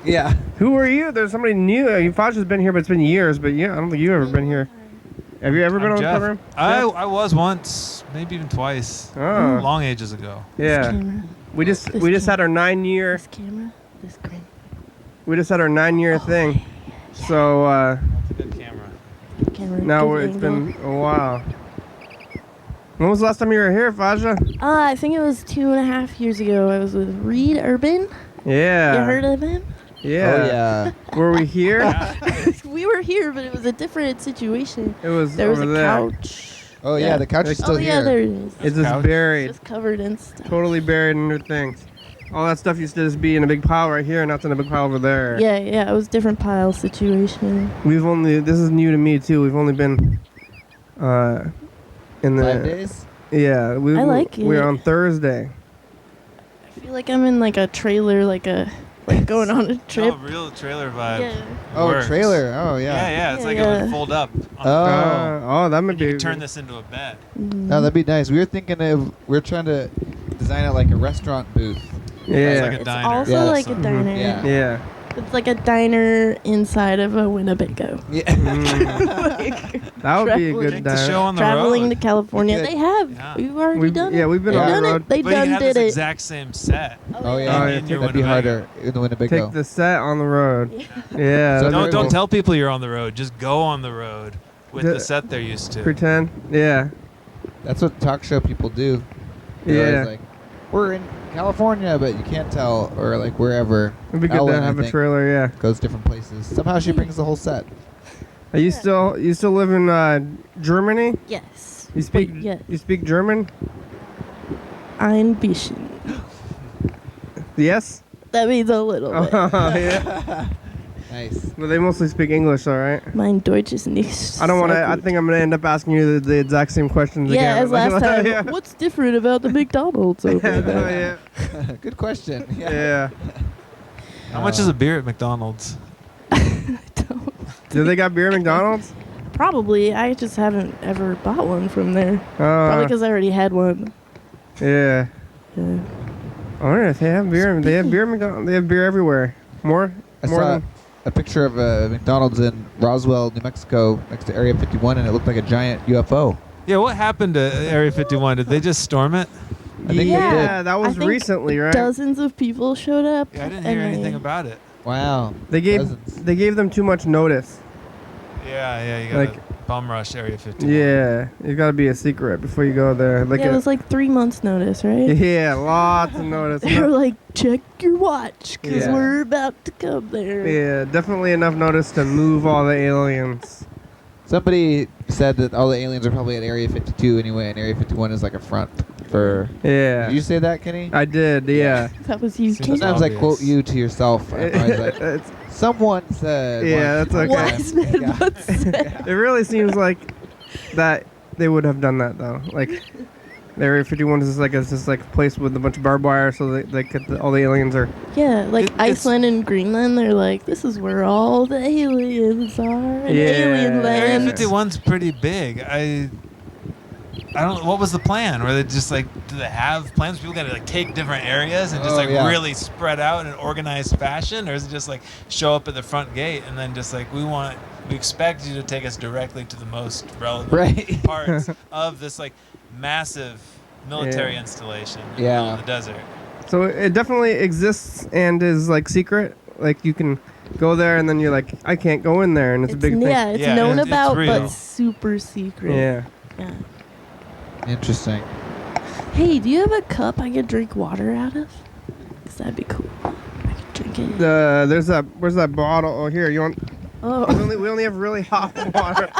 Yeah. Who are you? There's somebody new. Faj's been here, but it's been years, but yeah, I don't think you've ever been here. Have you ever been on the Jeff. program? I was once, maybe even twice. Oh. Long ages ago. Yeah. Camera. We just had our 9-year... This camera. This screen. We just had our 9-year thing. Yeah. So, That's a good camera. Camera. now good it's angle. been a while. When was the last time you were here, Faja? I think it was 2.5 years ago. I was with Reed Urban. Yeah. You heard of him? Yeah. Oh, yeah. Were we here? We were here, but it was a different situation. It was There was over a there. couch. Oh, yeah, the couch is still Oh, yeah, here. there it is. It's just Couch. buried. Just covered in stuff. Totally buried under things. All that stuff used to just be in a big pile right here, and now it's in a big pile over there. Yeah, it was different pile situation. This is new to me too. We've only been in the 5 days? Yeah, I like we're it. on Thursday. I feel like I'm in like a trailer, like going on a trip. No, real trailer vibe. Yeah. Oh, Works. trailer. Oh, Yeah, yeah. yeah. It's Yeah, like yeah. it would fold up. Oh. That might You be. could turn this into a bed. No, that'd be nice. We were trying to design it like a restaurant booth. It's Yeah. like a It's diner. also Yeah, like a that's- diner. Yeah. Yeah. It's like a diner inside of a Winnebago. Yeah. That would be a Traveling. good Take the show diner. on the Traveling road. to California. Good. They have. Yeah. We've already done it. Yeah, we've been Yeah. on Done the it. road. They But you done have did this it. exact same set. Oh, yeah. yeah. In your That'd be Winnebago. harder in the Winnebago. Take the set on the road. Yeah. So that'd be Don't cool. tell people you're on the road. Just go on the road with The- the set they're used to. Pretend. Yeah. That's what talk show people do. They're Yeah. always like, we're in California, but you can't tell, or like wherever. It'd be good Ellen, to I have a think, trailer. Yeah. goes different places. Somehow she brings the whole set. Are you still live in Germany? Yes. You speak Wait, yes. you speak German? Ein bisschen. Yes. That means a little bit. Oh, yeah. Nice. But they mostly speak English, all right. Mein Deutsch ist nicht. I don't want to. sehr I gut. think I'm gonna end up asking you the exact same questions Yeah, again. as last time. Yeah. What's different about the McDonald's over there? yeah. Good question. Yeah. Yeah. How much is a beer at McDonald's? Do they got beer at McDonald's? Probably. I just haven't ever bought one from there. Probably because I already had one. Yeah. Yeah. I wonder if they have beer. They have beer at McDonald's. They have beer everywhere. More I more saw than. a picture of a McDonald's in Roswell, New Mexico, next to Area 51, and it looked like a giant UFO. Yeah, what happened to Area 51? Did they just storm it? I think Yeah. they Yeah, that I was think recently, right? Dozens of people showed up. Yeah, I didn't hear and anything they- about it. did. Wow. They gave Dozens. them too much notice. Yeah, you got Like- to bum rush Area 51. Yeah, it's got to be a secret before you go there. Like Yeah, it was like 3 months notice, right? yeah, lots of notice. They were like, check your watch, because Yeah. we're about to come there. Yeah, definitely enough notice to move all the aliens. Somebody said that all the aliens are probably at Area 52 anyway, and Area 51 is like a front for... Yeah. Did you say that, Kenny? I did, yeah. That was you, Seems Ken. Sometimes I obvious. quote you to yourself. I'm always like, It's- someone said... Yeah, once." that's okay. Wise man Yeah. once said. it really seems like that they would have done that though. Like Area 51 is just like a place with a bunch of barbed wire, so they get all the aliens are. Yeah, like It's- Iceland and Greenland, they're like, this is where all the aliens are. In Yeah. alien Area land. 51's pretty big. I don't. What was the plan? Were they just like, do they have plans? People got to like take different areas and just Oh, like yeah. really spread out in an organized fashion, or is it just like show up at the front gate and then just like we expect you to take us directly to the most relevant Right. parts of this like massive military Yeah. installation in the Yeah. middle of the desert. So it definitely exists and is like secret. Like you can go there and then you're like, I can't go in there, and it's a big thing. Yeah, it's Yeah, known it's about, real. but super secret. Yeah. Yeah. Interesting. Hey, do you have a cup I could drink water out of? 'Cause that'd be cool. I could drink it. Where's that bottle? Oh, here. You want? Oh. We only have really hot water.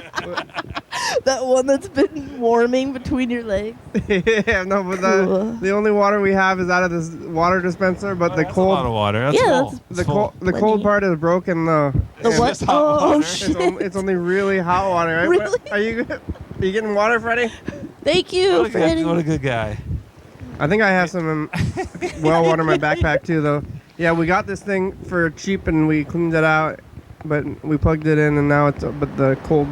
That one that's been warming between your legs. Yeah, no, but Cool. the only water we have is out of this water dispenser. But the That's a lot of cold, water. That's Yeah, full. that's- the It's full. cold, the cold Plenty. part is broken though. The It's what? just hot Oh, water. shit. It's only really hot water. Right? Really? Are you getting water, Freddie? Thank you, What Freddie. a good guy. I think I have some well water in my backpack too, though. Yeah, we got this thing for cheap and we cleaned it out, but we plugged it in and now it's but the cold.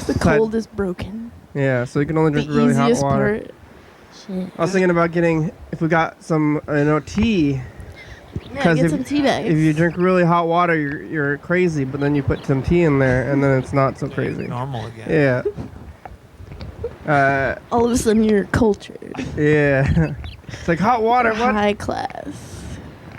The cold is broken. Yeah, so you can only The drink really hot easiest water. part. Shit. I was thinking about getting if we got some tea. Yeah, 'Cause get if- some tea bags. If you drink really hot water, you're crazy. But then you put some tea in there, and then it's not so crazy. Normal again. Yeah. All of a sudden, you're cultured. Yeah. It's like hot water. What? High class.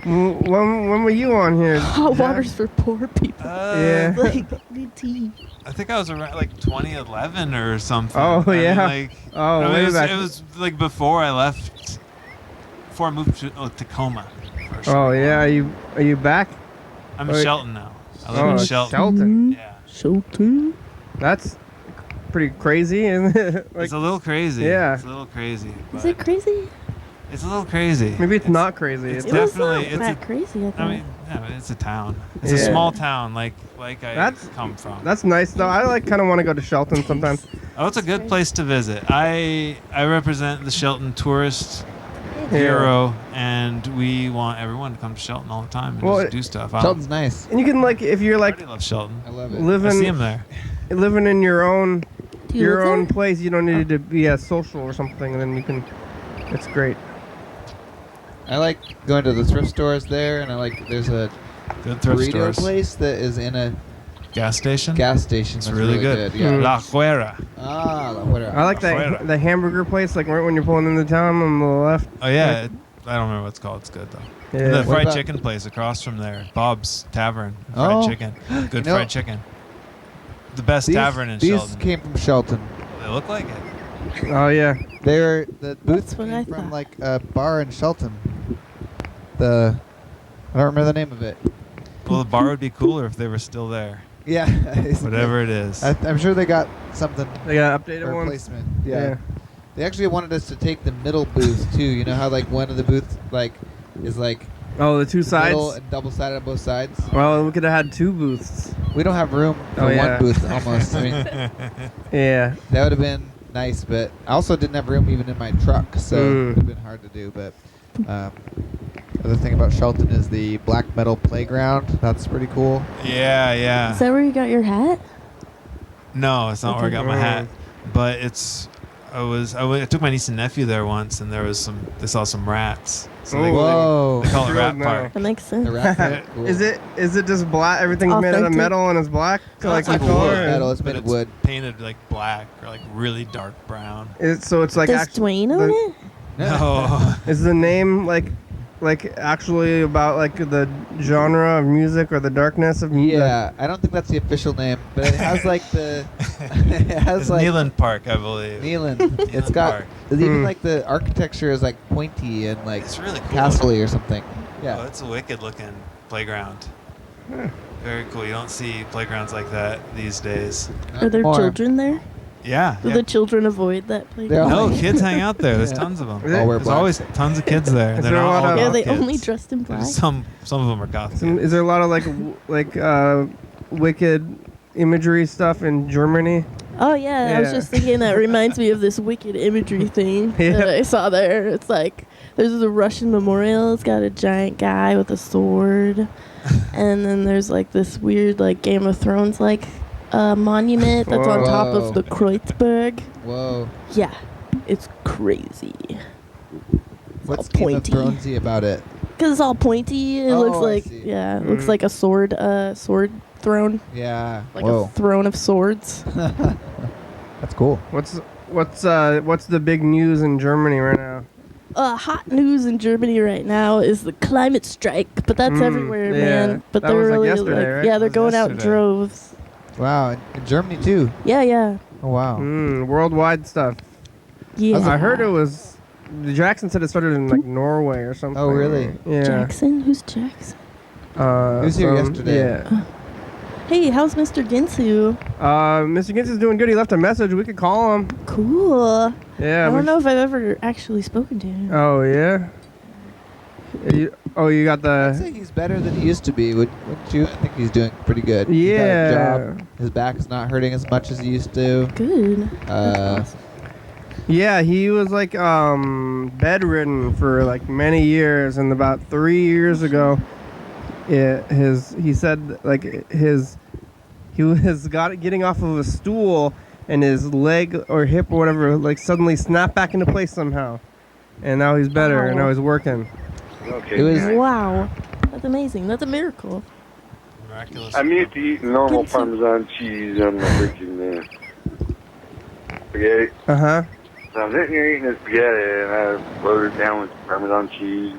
When were you on here? Hot Jack? water's for poor people. Yeah. Like, need tea. I think I was around like 2011 or something. Oh, I mean, yeah. like, Oh, no, way it was, back. it was like before I left, before I moved to Tacoma. First. Oh yeah. Are you back? I'm in Wait. Shelton now. I live in Shelton. Shelton. Yeah. Shelton. That's pretty crazy, isn't it? Like, It's a little crazy. Yeah. It's a little crazy. Is but it crazy? It's a little crazy. maybe it's not crazy. it's It was definitely- not it's that a- crazy, I thought. I mean, yeah, it's a town. It's Yeah. a small town, like I That's- come from. That's nice though. I like kind of want to go to Shelton sometimes. Oh, it's a good place to visit. I represent the Shelton tourist Yeah. bureau, and we want everyone to come to Shelton all the time and Well, just do stuff. Shelton's nice. And you can like if you're I like already love Shelton. I love it. I see living him there. living in your own Do you your live own there? place, you don't need to be as social or something, and then you can. It's great. I like going to the thrift stores there, and I like there's a Good thrift burrito stores. place that is in a Gas station. gas station. It's that's really good. Yeah. Mm. La Fuera. Ah, La Huera. I like Afuera. the hamburger place, like right when you're pulling into town on the left. Oh yeah, I don't remember what it's called. It's good though. Yeah. And the What fried about- chicken place across from there, Bob's Tavern. Fried Oh. chicken. Good You know- fried chicken. The best These, tavern in these Shelton. came from Shelton. They look like it. Oh yeah. They were the booths That's what came I from thought. like a bar in Shelton. I don't remember the name of it. Well, the bar would be cooler if they were still there. Yeah, Whatever it is. I'm sure they got something They got for updated ones. replacement. Yeah. They actually wanted us to take the middle booth too. You know how like one of the booths like is like Oh, the two middle sides. and double sided on both sides. Well, we could have had two booths. We don't have room for Oh, yeah. one booth almost. I mean, Yeah. that would have been nice, but I also didn't have room even in my truck, so it would have been hard to do. But other thing about Shelton is the black metal playground. That's pretty cool. Yeah, Is yeah. that where you got your hat? No, it's not where I got my hat. But it's. I took my niece and nephew there once, and there was they saw some rats. So they, Whoa. they call it Good Rat now. Park. That makes sense. The rat park, cool. Is it just black? Everything's made out of Authentic. metal and it's black, No, like it's the like color. wood. Metal, it's But made of wood. painted like black or like really dark brown. So it's like Does Dwayne own it? No. Is the name like actually about like the genre of music or the darkness of music? Yeah, I don't think that's the official name, but it has like the it has It's like Neelan Park, I believe. Neelan. It's Neelan got Park. even Hmm. like the architecture is like pointy and like It's really cool. castle-y or something. Oh, Yeah. it's a wicked looking playground. Very cool. You don't see playgrounds like that these days. Are there More. children there? Yeah. Do yeah. the children avoid that playground? They're all- No, kids hang out there. There's Yeah. tons of them. Is it- All wear There's black. always tons of kids there. Is They're there a not lot all of- Yeah, goth they kids. only dressed in black. There's some of them are goth. kids. Is there a lot of like wicked imagery stuff in Germany? Oh yeah, I was Yeah. just thinking that reminds me of this wicked imagery thing Yeah. that I saw there. It's like there's a Russian memorial. It's got a giant guy with a sword, and then there's like this weird like Game of Thrones like monument that's on top Whoa. of the Kreuzberg. Whoa. Yeah, it's crazy. What's all Game of pointy. Thronesy about it? Cause it's all pointy. It Oh, looks I like see. it looks Mm. like a sword throne, Yeah. like Whoa. a throne of swords. That's cool. What's the big news in Germany right now? Hot news in Germany right now is the climate strike, but that's everywhere, yeah. man. But That they're was, like, really yesterday, right? yeah, they're That was going out in yesterday. droves. Wow. In Germany too. Yeah. Oh wow. Worldwide stuff. Yeah. I heard it was. Jackson said it started in like Norway or something. Oh, really? Yeah. Jackson? Who's Jackson? He was here yesterday. Yeah. Hey, how's Mr. Ginsu? Mr. Gintz is doing good. He left a message. We could call him. Cool. Yeah. I don't know if I've ever actually spoken to him. Oh, yeah? You got I'd the... say he's better than he used to be. Wouldn't you? I think he's doing pretty good. Yeah. He's got a job. His back is not hurting as much as he used to. Good. Yeah, he was like bedridden for like many years, and about 3 years ago, he said like he was getting off of a stool, and his leg or hip or whatever like suddenly snapped back into place somehow, and now he's better, and now he's working. Okay. It was Wow. That's amazing. That's a miracle. Miraculous. I'm used to eating normal Good to- Parmesan cheese on my freaking spaghetti. Uh-huh. So I'm sitting here eating this spaghetti, and I loaded it down with Parmesan cheese.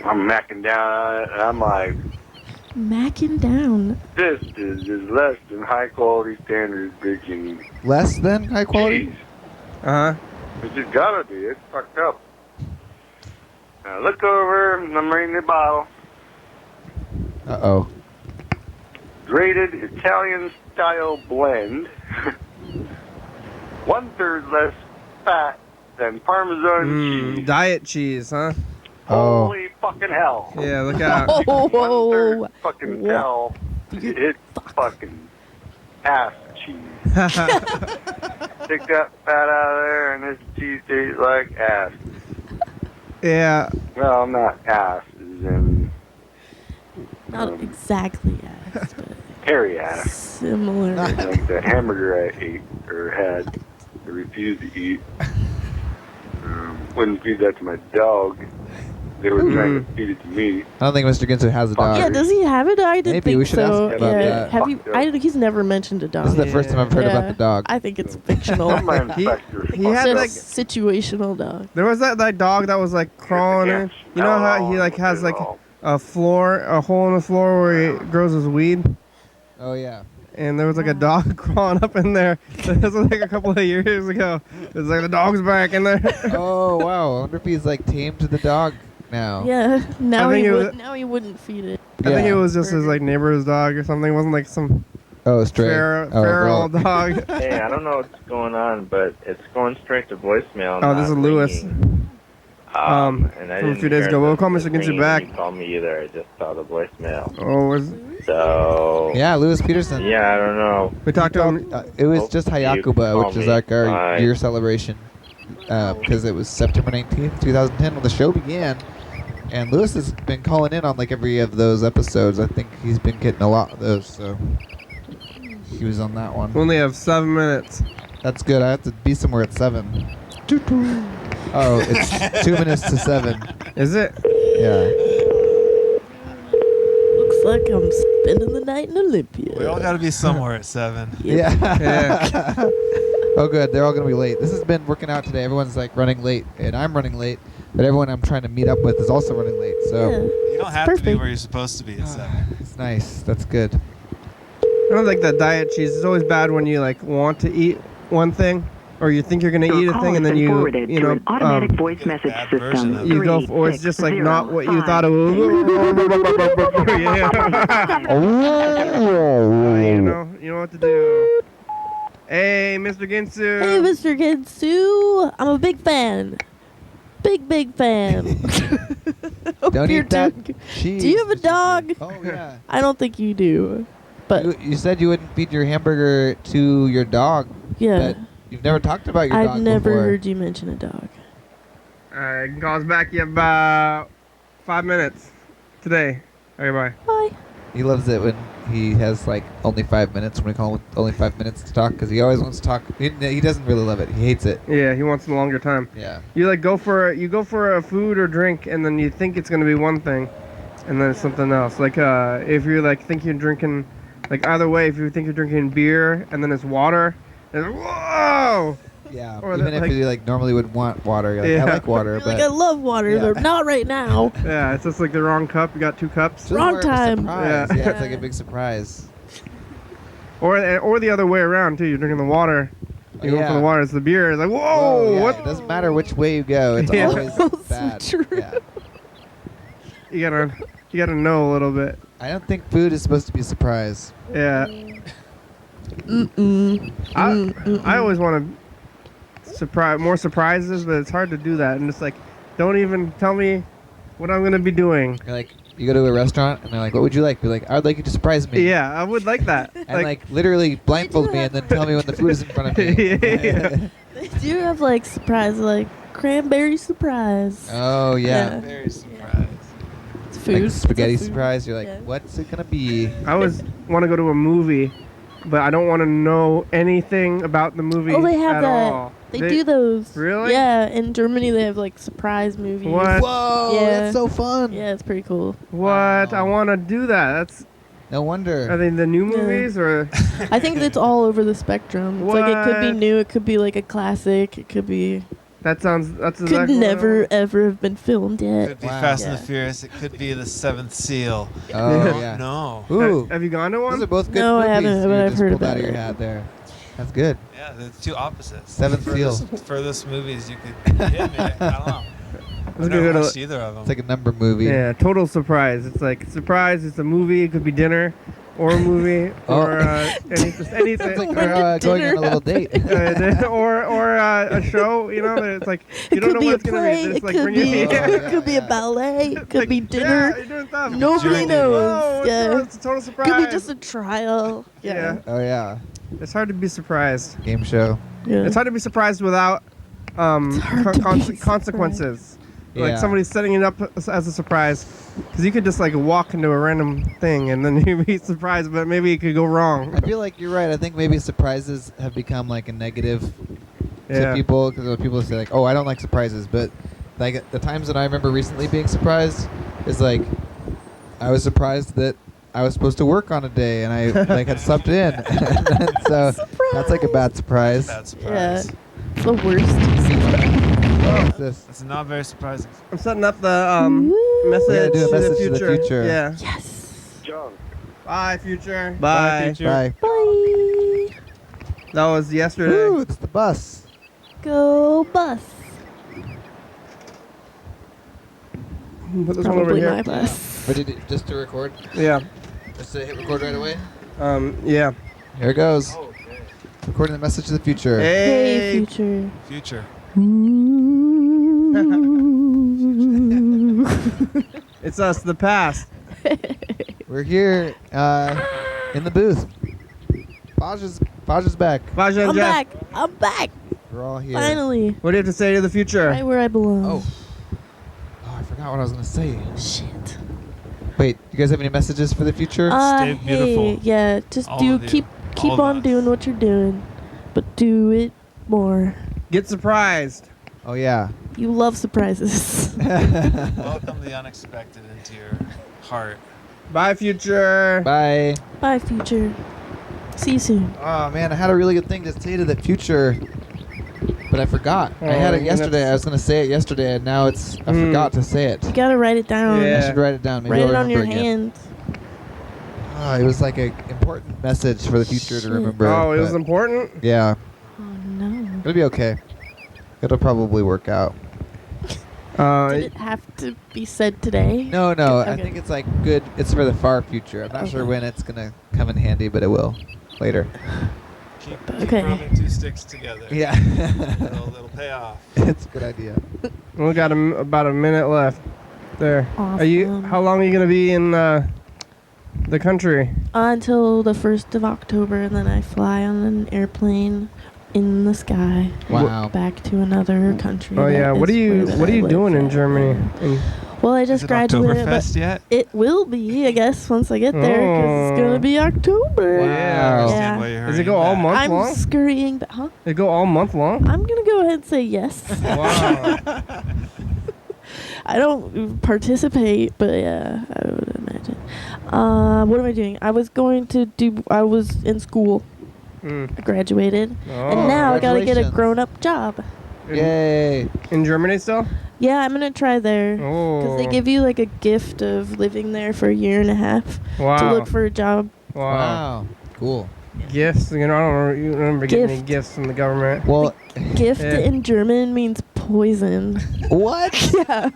I'm macking down on it, and I'm like, Macking down. this is just less than high quality standard freaking less than high quality. cheese. Uh-huh. It's just gotta be. It's fucked up. I look over, and I'm reading the bottle. Uh-oh. Graded Italian style blend. 1/3 less fat than Parmesan cheese. Diet cheese, huh? Oh. Holy fucking hell. Yeah, look out. Oh, 1/3 fucking Wha- hell. It's fucking ass cheese. Take that fat out of there, and this cheese tastes like ass. Yeah. Well, not ass, as in Not exactly ass, but hairy ass. similar. Like the hamburger I ate or had, I refused to eat. Wouldn't feed that to my dog. They were trying to feed it to me. I don't think Mr. Ginsu has a dog. Yeah, does he have it? I didn't Maybe think we should so. ask him about yeah. that. Have you? Fuck He's never mentioned a dog. This is the first time I've heard Yeah. about the dog. I think it's fictional. My inspector. He had like situational dog. there was that dog that was like crawling in. You know how he like has like a hole in the floor where he grows his weed, Oh, yeah. and there was like a dog crawling up in there. This was like a couple of years ago. It was like the dog's back in there. Oh, wow. I wonder if he's like tamed to the dog now. Yeah. Now think he it was- would. Now he wouldn't feed it. I think Yeah. it was just his like neighbor's dog or something. It wasn't like some Oh, stray. feral well. dog. Hey, I don't know what's going on, but it's going straight to voicemail. Oh, this is not Lewis. ringing. from And I a didn't few days hear ago. We'll the- call the Mr. Ginsu ringing back. when you called me either. I just saw the voicemail. Oh, So Yeah, Lewis Peterson. yeah, I don't know. we talked to him. It was Hope just you Hayakuba, call which is me. like our Bye. year celebration. Because it was September 19th, 2010 when the show began. And Lewis has been calling in on like every of those episodes. I think he's been getting a lot of those, so he was on that one. We only have 7 minutes. That's good. I have to be somewhere at 7. Oh, it's 2 minutes to 7. Is it? Yeah. Looks like I'm spending the night in Olympia. We all got to be somewhere at 7. Yeah. Yeah. Oh, good. They're all going to be late. This has been working out today. Everyone's like running late, and I'm running late. But everyone I'm trying to meet up with is also running late. So You don't have to be perfect. where you're supposed to be at 7. it's nice. That's good. I don't like that diet cheese. It's always bad when you like want to eat one thing, or you think you're gonna eat a thing, and then you know an automatic voice message bad version system. of you go or it's just like not what you thought it was. You know what to do. Hey, Mr. Ginsu. Hey, Mr. Ginsu. I'm a big fan. Big fan. Hope Don't you're eat that doing- cheese. Do you have a Mr. dog? Oh, yeah. I don't think you do. But You said you wouldn't feed your hamburger to your dog. yeah, But you've never talked about your I've dog never before. heard you mention a dog. You can call us back in about 5 minutes today. Okay, bye. Bye. He loves it when he has like only 5 minutes when we call him only 5 minutes to talk because he always wants to talk. He doesn't really love it. He hates it. Yeah, he wants a longer time. Yeah. You like go for a food or drink, and then you think it's gonna be one thing, and then it's something else. Like if you're like think you're drinking, like either way, if you think you're drinking beer and then it's water, and whoa! Yeah. Or Even that, if like- you like normally would want water, you're like, Yeah. I like water, You're but like, I love water, Yeah. but not right now. Yeah, it's just like the wrong cup. You got 2 cups. it's Wrong more of a time. surprise. Yeah. Yeah, it's like a big surprise. Or the other way around too. You're drinking the water. You go for Yeah. the water. It's the beer. It's like whoa! Oh, yeah. What? It doesn't matter which way you go. It's Yeah. always That's bad. true. Yeah. You gotta know a little bit. I don't think food is supposed to be a surprise. Yeah. I always want to more surprises, but it's hard to do that. And it's like, don't even tell me what I'm gonna be doing. You're like, you go to a restaurant and they're like, what would you like? Be like, I would like you to surprise me. Yeah, I would like that. And like literally blindfold me and then tell me when the food is in front of me. Yeah. They do have like surprise, like cranberry surprise. Oh yeah. Very surprised. It's food. Like spaghetti It's a food. surprise. You're like, Yeah. what's it gonna be? I always want to go to a movie, but I don't want to know anything about the movie Oh, they have at that. all. They do those. Really? Yeah, in Germany they have like surprise movies. What? Whoa, Yeah. that's so fun. Yeah, it's pretty cool. What? I want to do that. That's. No wonder. Are they the new Yeah. movies or? I think it's all over the spectrum. It's like it could be What? new, it could be like a classic, it could be That's could exactly what I never want. ever have been filmed yet. Could be Wow. Fast and Yeah. the Furious. It could be the Seventh Seal. Oh I don't yeah. know. Ooh, Have you gone to those one? are both good No, I movies. haven't, you but I've just heard pulled about out of your it. hat there. That's good. Yeah, the two opposites. Seventh Seal. Furthest movies you could hit me. I don't know. I've Let's never go to- watched either of them. It's like a number movie. Yeah, total surprise. It's like surprise. It's a movie. It could be dinner, or a movie, or just anything. It's like When we're you're going on a dinner. little date. or a show. You know, that it's like you It don't could know be what a it's gonna play, be. it It's like could bring it be Oh, here. yeah. it could be a ballet, it could be Yeah, dinner. you're doing stuff. Nobody Journey. knows. Oh, Yeah. it's a total Could surprise. be just a trial. Yeah. Oh yeah. It's hard to be surprised. Game show. Yeah. It's hard to be surprised without hard to be consequences. Like Yeah. somebody's setting it up as a surprise, because you could just like walk into a random thing and then you'd be surprised, but maybe it could go wrong. I feel like you're right. I think maybe surprises have become like a negative to Yeah. people because people say like, "Oh, I don't like surprises." But like the times that I remember recently being surprised is like I was surprised that I was supposed to work on a day and I like had slept in, and so that's like a bad surprise. Bad Yeah. surprise. It's the worst. What's this? It's not very surprising. I'm setting up the Woo. message, Yeah, do a to, message the to the future. future. Yeah. Yes. John. Bye, future. Bye, future. Bye. Bye. That was yesterday. Ooh, it's the bus. Go bus. Put this one over Probably here. my bus. But did it just to record? Yeah. Just to hit record right away. Yeah. Here it goes. Recording the message to the future. Hey, future. Future. It's us, the past. We're here in the booth. Baj is back. Baja and I'm Jeff, back. I'm back. We're all here. Finally. what do you have to say to the future? Right where I belong. Oh, I forgot what I was gonna say. Shit. Wait, you guys have any messages for the future? Stay beautiful. Hey, yeah, just All do of you. keep All of on us. doing what you're doing, but do it more. Get surprised. Oh yeah. You love surprises. Welcome the unexpected into your heart. Bye, future. Bye. Bye, future. See you soon. Oh man, I had a really good thing to say to the future, but I forgot. I had it and yesterday. that's- I was gonna say it yesterday, and now I forgot to say it. You gotta write it down. Yeah. I should write it down. Maybe Write I'll it on your remember again. hand. Oh, it was like an important message for the future Shit. to remember. Oh, it was but important? yeah, Oh no. it'll be okay. It'll probably work out. Did it have to be said today? No, I Okay. think it's like good. It's for the far future. I'm not sure when it's gonna come in handy, but it will later. Keep Okay. rubbing two sticks together. Yeah, It'll pay off. it's a good idea. We got about a minute left. There. Are you? Awesome. How long are you gonna be in the country? Until the 1st of October, and then I fly on an airplane in the sky. Wow. Back to another country. Oh that yeah. What are is you? where What are I you live doing in at. Germany? Well, I Is just it graduated, but Oktoberfest yet? it will be, I guess, once I get there, because it's Oh. gonna be October. Wow. I Yeah. understand why you're Does it go hurrying all back. month I'm long? scurrying back. Huh? They go all month long. I'm gonna go ahead and say yes. Wow. I don't participate, but yeah, I would imagine. What am I doing? I was in school. Mm. I graduated. Oh, And now I gotta get a congratulations. grown-up job. Yay! In Germany still? Yeah, I'm gonna try there. Oh. Because they give you like a gift of living there for a year and a half Wow. to look for a job. Wow. Cool. Gifts. You know, I don't remember getting any Gift. gifts from the government. Well, Gift Yeah. in German means poison. What? Yeah.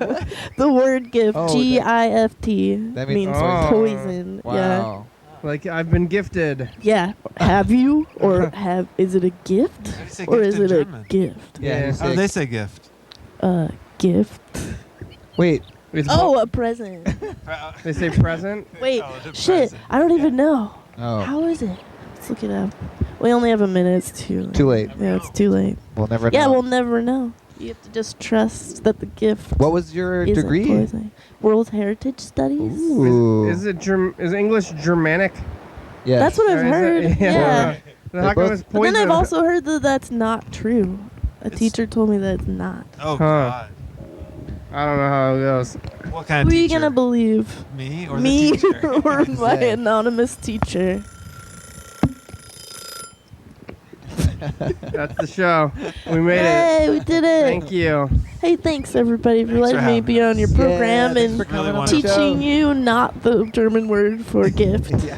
The word gift, Oh, G-I-F-T, that means means poison. poison. Wow. Like I've been gifted. Yeah. Have you? Or is it a gift? How do you say Or gift is in it German? a gift? Yeah. How do they say gift? Gift. Wait. It's Oh, a present. They say present. Wait, Oh, the shit. present. I don't even know. Oh. How is it? Let's look it up. We only have a minute. It's too late. Too late. Yeah, it's too late. We'll never know. Yeah, we'll never know. You have to just trust that the gift What was your isn't degree? poison. World Heritage Studies. Ooh. Is English Germanic? Yes. That's what I've Or is heard. it- Yeah. Then how They're come it's But then poison? I've also heard that that's not true. A It's- teacher told me that it's not. Oh, Huh. God. I don't know how it goes. What kind Who of are you teacher? gonna believe? Me or Me the teacher? or my Say. anonymous teacher? That's the show. We made it. Hey, we did it! Thank you. Hey, thanks everybody for Thanks for letting me having be on your Yeah, program thanks and for coming Really on the wonderful. show. teaching you not the German word for gift. Yeah.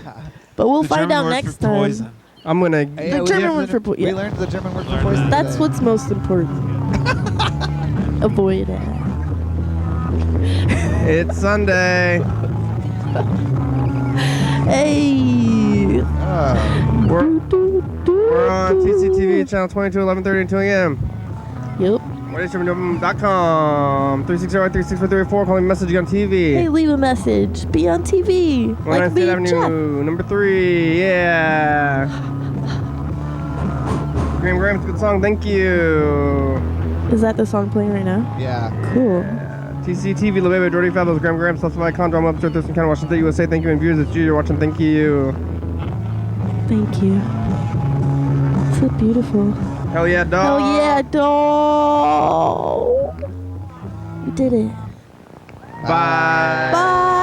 But we'll The find German out word next for time. poison. I'm gonna. Hey, The we German learned word for We yeah. learned the German word for Learned poison. that. That's today. what's most important. Avoid it. It's Sunday. Hey. We're on TCTV channel 22, 11:30 and 2 a.m. Yep. YDHWM.com. 360-364-384. Call me message on TV. Hey, leave a message. Be on TV. Like 109 me State and Jeff. Avenue, number 3. Yeah. Graham Graham's a good song. Thank you. Is that the song playing right now? Yeah. Cool. TCTV, La Bebe, Jordy Fabulous, Graham Graham, Self-Supply, Condom, Webster, Thurston County, Washington, USA. Thank you, and viewers, it's you. You're watching. Thank you. Thank you. So beautiful. Hell yeah, dog. Hell yeah, dog. We did it. Bye. Bye.